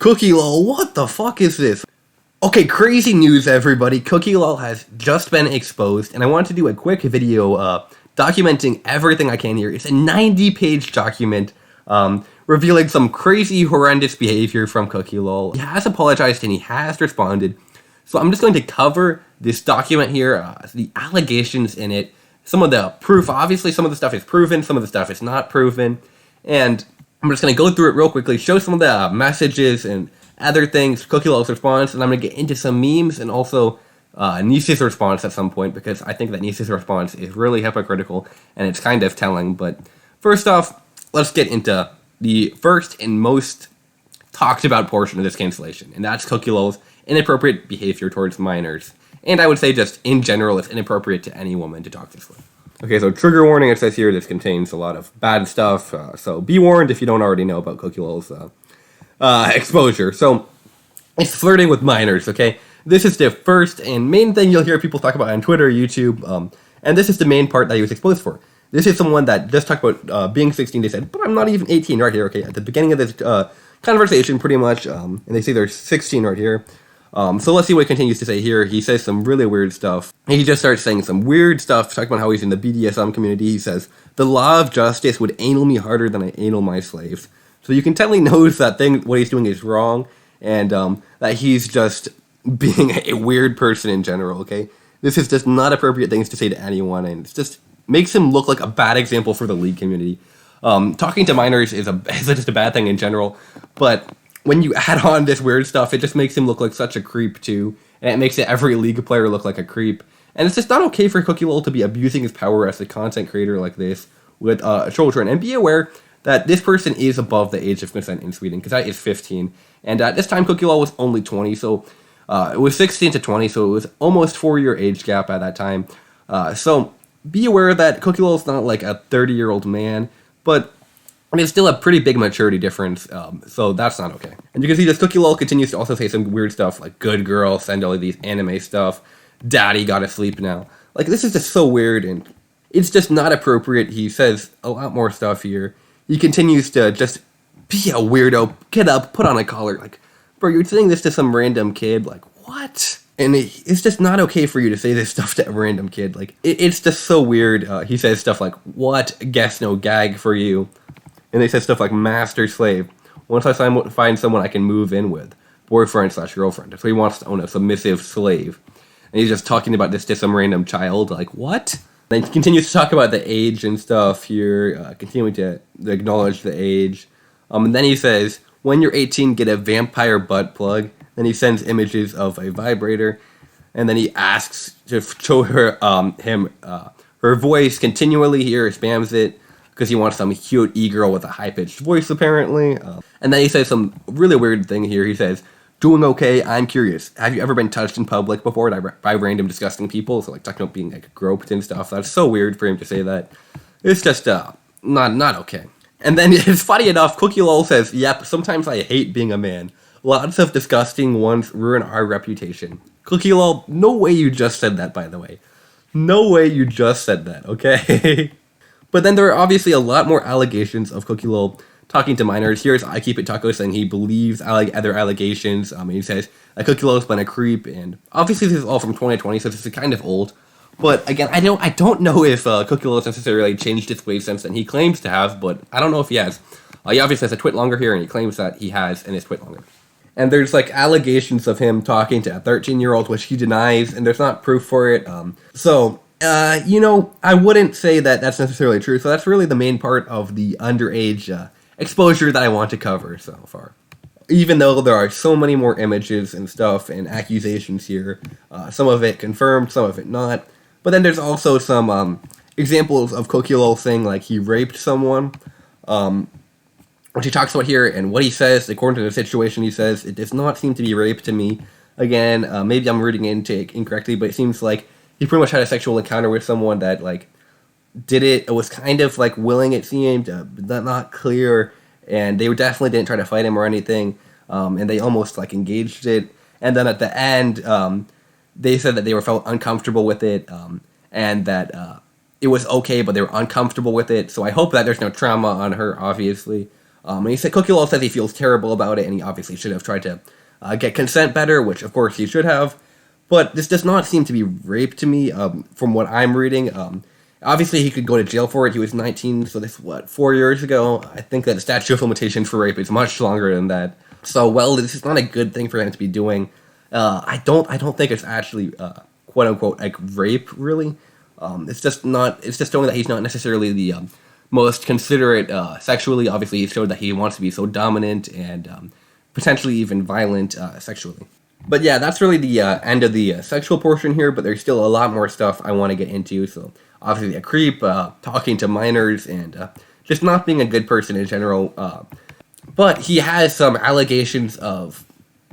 Cookielol, what the fuck is this? Okay, crazy news, everybody. Cookielol has just been exposed, and I want to do a quick video documenting everything I can here. It's a 90-page document revealing some crazy, horrendous behavior from Cookielol. He has apologized and he has responded. So I'm just going to cover this document here, the allegations in it, some of the proof. Obviously, some of the stuff is proven, some of the stuff is not proven, and I'm just going to go through it real quickly, show some of the messages and other things, Cookielol's response, and I'm going to get into some memes and also Nice's response at some point, because I think that Nice's response is really hypocritical and it's kind of telling. But first off, let's get into the first and most talked about portion of this cancellation, and that's Cookielol's inappropriate behavior towards minors. And I would say just in general, it's inappropriate to any woman to talk this way. Okay, so trigger warning, it says here this contains a lot of bad stuff, so be warned if you don't already know about Cookielol's exposure. So it's flirting with minors, okay? This is the first and main thing you'll hear people talk about on Twitter, YouTube, and this is the main part that he was exposed for. This is someone that just talked about being 16. They said, but I'm not even 18 right here, okay? At the beginning of this conversation, pretty much, and they say they're 16 right here. So let's see what he continues to say here. He says some really weird stuff. He just starts saying some weird stuff, talking about how he's in the BDSM community. He says, the law of justice would anal me harder than I anal my slaves. So you can tell he knows that what he's doing is wrong, and that he's just being a weird person in general, okay? This is just not appropriate things to say to anyone, and it just makes him look like a bad example for the league community. Talking to minors is just a bad thing in general, but when you add on this weird stuff, it just makes him look like such a creep too, and it makes every league player look like a creep. And it's just not okay for Cookielol to be abusing his power as a content creator like this with children. And be aware that this person is above the age of consent in Sweden, because that is 15. And at this time, Cookielol was only 20, so it was 16 to 20, so it was almost 4-year age gap at that time. So be aware that Cookielol is not like a 30-year-old man, but it's still a pretty big maturity difference, so that's not okay. And you can see this Cookielol continues to also say some weird stuff like good girl, send all of these anime stuff, daddy gotta sleep now. Like, this is just so weird, and it's just not appropriate. He says a lot more stuff here. He continues to just be a weirdo, get up, put on a collar. Like, bro, you're saying this to some random kid, like, what? And it's just not okay for you to say this stuff to a random kid. Like, it's just so weird. He says stuff like, what? Guess no gag for you. And they said stuff like master slave. Once I find someone I can move in with, boyfriend/girlfriend. So he wants to own a submissive slave. And he's just talking about this to some random child. Like, what? Then he continues to talk about the age and stuff here, continuing to acknowledge the age. And then he says, when you're 18, get a vampire butt plug. Then he sends images of a vibrator. And then he asks to show her her voice continually here, spams it, because he wants some cute e-girl with a high-pitched voice, apparently. And then he says some really weird thing here. He says, doing okay, I'm curious. Have you ever been touched in public before by random disgusting people? So, like, talking about being, like, groped and stuff. That's so weird for him to say that. It's just, not okay. And then, it's funny enough, Cookielol says, yep, sometimes I hate being a man. Lots of disgusting ones ruin our reputation. Cookielol, no way you just said that, by the way. No way you just said that, okay? But then there are obviously a lot more allegations of Cookielol talking to minors. Here's I Keep It Taco saying he believes other allegations. He says that Cookielol's been a creep, and obviously this is all from 2020, so this is kind of old. But again, I don't know if Cookielol has necessarily changed his ways since then. He claims to have, but I don't know if he has. He obviously has a twit longer here, and he claims that he has in his twit longer. And there's like allegations of him talking to a 13-year-old, which he denies, and there's not proof for it. I wouldn't say that that's necessarily true. So that's really the main part of the underage exposure that I want to cover so far. Even though there are so many more images and stuff and accusations here, some of it confirmed, some of it not. But then there's also some examples of Cookielol saying like he raped someone, which he talks about here, and what he says, according to the situation, he says, it does not seem to be rape to me. Again, maybe I'm reading into it incorrectly, but it seems like he pretty much had a sexual encounter with someone that, like, did it. It was kind of, like, willing, it seemed, not clear, and they definitely didn't try to fight him or anything, and they almost, like, engaged it. And then at the end, they said that they felt uncomfortable with it, and that it was okay, but they were uncomfortable with it. So I hope that there's no trauma on her, obviously. And he said Cookielol says he feels terrible about it, and he obviously should have tried to get consent better, which of course he should have. But this does not seem to be rape to me, from what I'm reading. Obviously, he could go to jail for it. He was 19, so this, 4 years ago? I think that the statute of limitations for rape is much longer than that. So, well, this is not a good thing for him to be doing. I don't think it's actually, quote unquote, like rape, really. It's just showing that he's not necessarily the most considerate sexually. Obviously, he showed that he wants to be so dominant and potentially even violent sexually. But yeah, that's really the end of the sexual portion here, but there's still a lot more stuff I want to get into. So obviously a creep, talking to minors, and just not being a good person in general. But he has some allegations of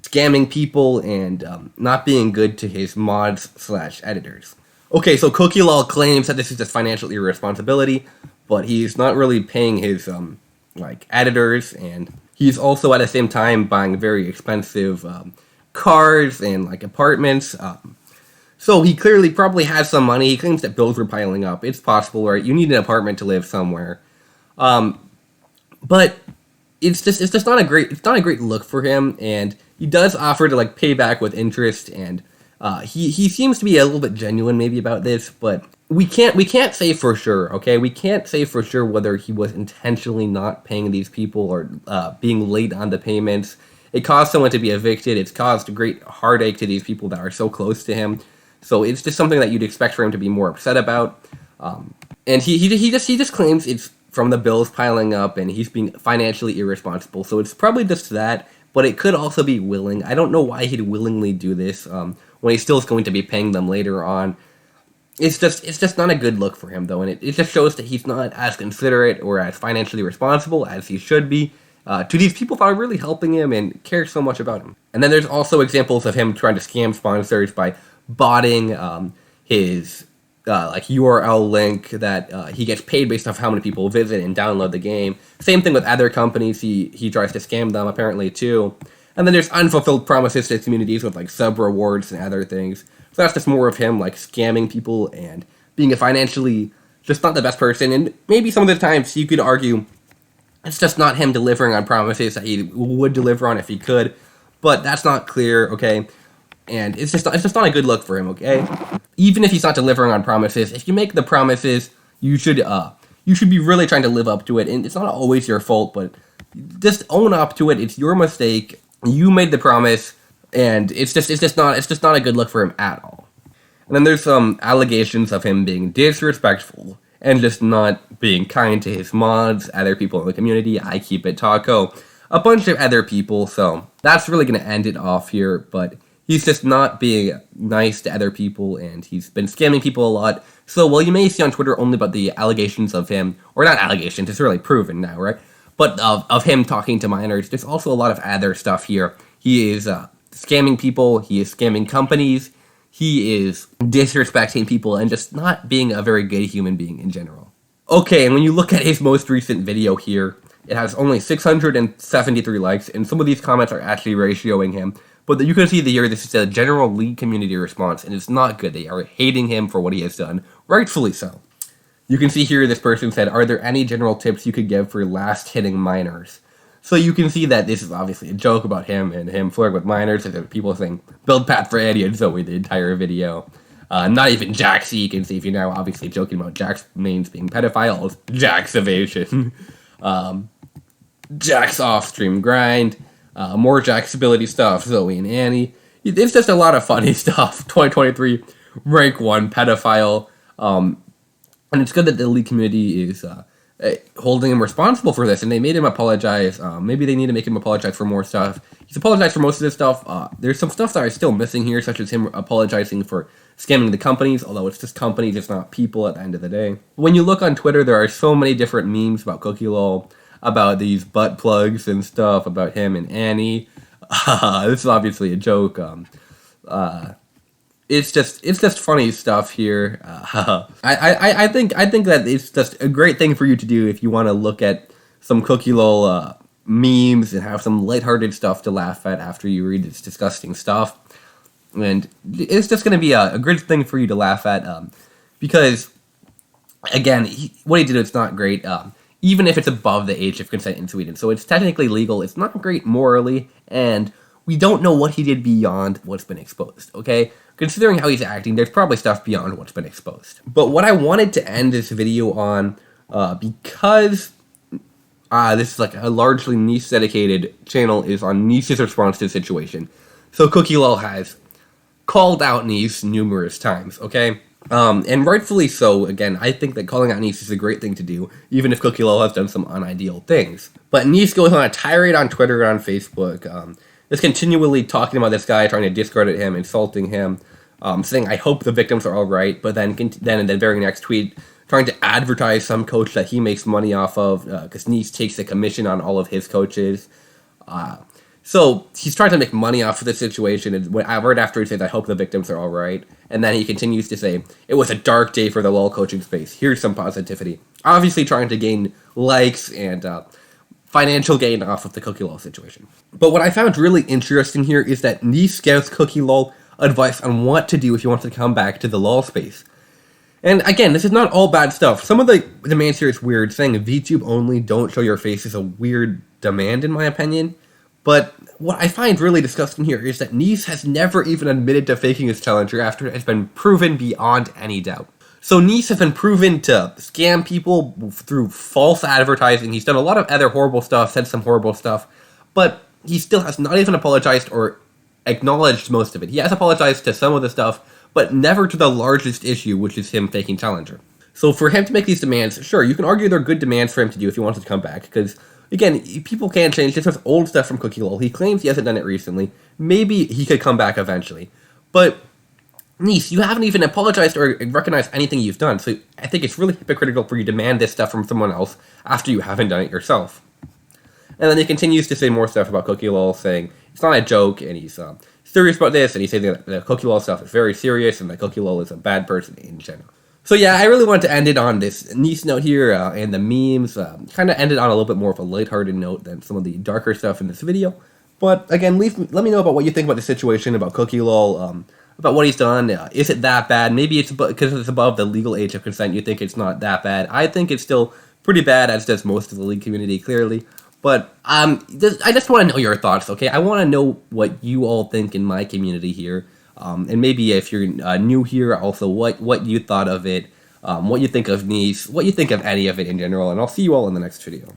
scamming people and not being good to his mods/editors. Okay, so Cookielol claims that this is just financial irresponsibility, but he's not really paying his editors, and he's also at the same time buying very expensive cars and apartments. So he clearly probably has some money. He claims that bills were piling up. It's possible, right? You need an apartment to live somewhere. But it's just not a great look for him, and he does offer to pay back with interest, and he seems to be a little bit genuine maybe about this, but we can't say for sure, okay? We can't say for sure whether he was intentionally not paying these people or being late on the payments. It caused someone to be evicted. It's caused great heartache to these people that are so close to him. So it's just something that you'd expect for him to be more upset about. And he just claims it's from the bills piling up and he's being financially irresponsible. So it's probably just that, but it could also be willing. I don't know why he'd willingly do this when he still is going to be paying them later on. It's just not a good look for him, though, and it just shows that he's not as considerate or as financially responsible as he should be to these people that are really helping him and care so much about him. And then there's also examples of him trying to scam sponsors by botting his URL link that he gets paid based off how many people visit and download the game. Same thing with other companies. He tries to scam them apparently too. And then there's unfulfilled promises to communities with sub rewards and other things. So that's just more of him scamming people and being a financially just not the best person. And maybe some of the times you could argue it's just not him delivering on promises that he would deliver on if he could. But that's not clear, okay? And it's just not a good look for him, okay? Even if he's not delivering on promises, if you make the promises, you should be really trying to live up to it. And it's not always your fault, but just own up to it. It's your mistake. You made the promise, and it's just not a good look for him at all. And then there's some allegations of him being disrespectful and just not being kind to his mods, other people in the community. I Keep It Taco, a bunch of other people. So that's really gonna end it off here. But he's just not being nice to other people, and he's been scamming people a lot. So while you may see on Twitter only about the allegations of him, or not allegations, it's really proven now, right? But of him talking to minors, there's also a lot of other stuff here. He is scamming people, he is scamming companies, he is disrespecting people, and just not being a very good human being in general. Okay, and when you look at his most recent video here, it has only 673 likes, and some of these comments are actually ratioing him. But you can see here, this is a general league community response, and it's not good. They are hating him for what he has done, rightfully so. You can see here, this person said, "Are there any general tips you could give for last-hitting minors?" So you can see that this is obviously a joke about him and him flirting with minors, and people saying, "Build Pat for Eddie and Zoe" the entire video. Not even Jaxie, you can see if you're now obviously joking about Jack's mains being pedophiles. Jack's evasion. Jack's off-stream grind. More Jack's ability stuff, Zoe and Annie. It's just a lot of funny stuff. 2023, rank 1 pedophile. And it's good that the league community is holding him responsible for this, and they made him apologize. Maybe they need to make him apologize for more stuff. He's apologized for most of this stuff. There's some stuff that are still missing here, such as him apologizing for scamming the companies, although it's just companies, it's not people at the end of the day. When you look on Twitter, there are so many different memes about Cookielol, about these butt plugs and stuff, about him and Annie. This is obviously a joke. It's just funny stuff here. I think that it's just a great thing for you to do if you want to look at some Cookielol memes and have some lighthearted stuff to laugh at after you read this disgusting stuff. And it's just going to be a good thing for you to laugh at because, again, what he did is not great. even if it's above the age of consent in Sweden. So it's technically legal. It's not great morally, and we don't know what he did beyond what's been exposed, okay? Considering how he's acting, there's probably stuff beyond what's been exposed. But what I wanted to end this video on, because this is like a largely niche-dedicated channel, is on Niche's response to the situation. So Cookielol has called out Niche numerous times, okay? And rightfully so. Again, I think that calling out Niche is a great thing to do, even if Cookielol has done some unideal things. But Niche goes on a tirade on Twitter and on Facebook, just continually talking about this guy, trying to discredit him, insulting him, saying, I hope the victims are all right, but then in the very next tweet, trying to advertise some coach that he makes money off of, because Niche takes a commission on all of his coaches. So he's trying to make money off of the situation, and right after he says, I hope the victims are all right, and then he continues to say, it was a dark day for the LOL coaching space. Here's some positivity. Obviously trying to gain likes and financial gain off of the Cookielol situation. But what I found really interesting here is that Niche gives Cookielol advice on what to do if he wants to come back to the LOL space. And again, this is not all bad stuff. Some of the demands here is weird. Saying VTube only, don't show your face is a weird demand in my opinion. But what I find really disgusting here is that Niche has never even admitted to faking his challenger after it has been proven beyond any doubt. So Niche has been proven to scam people through false advertising. He's done a lot of other horrible stuff, said some horrible stuff, but he still has not even apologized or acknowledged most of it. He has apologized to some of the stuff, but never to the largest issue, which is him faking challenger. So for him to make these demands, sure, you can argue they're good demands for him to do if he wants to come back, because again, people can change. This was old stuff from Cookielol. He claims he hasn't done it recently. Maybe he could come back eventually. But Niche, you haven't even apologized or recognized anything you've done, so I think it's really hypocritical for you to demand this stuff from someone else after you haven't done it yourself. And then he continues to say more stuff about Cookielol, saying it's not a joke, and he's serious about this, and he's saying that the Cookielol stuff is very serious, and that Cookielol is a bad person in general. So yeah, I really wanted to end it on this Niche note here, and the memes, kind of ended on a little bit more of a lighthearted note than some of the darker stuff in this video. But again, let me know about what you think about the situation, about Cookielol, about what he's done. Is it that bad? Maybe it's because it's above the legal age of consent, you think it's not that bad. I think it's still pretty bad, as does most of the league community, clearly. But I just want to know your thoughts, okay? I want to know what you all think in my community here. And maybe if you're new here, also what you thought of it, what you think of Niche, what you think of any of it in general, and I'll see you all in the next video.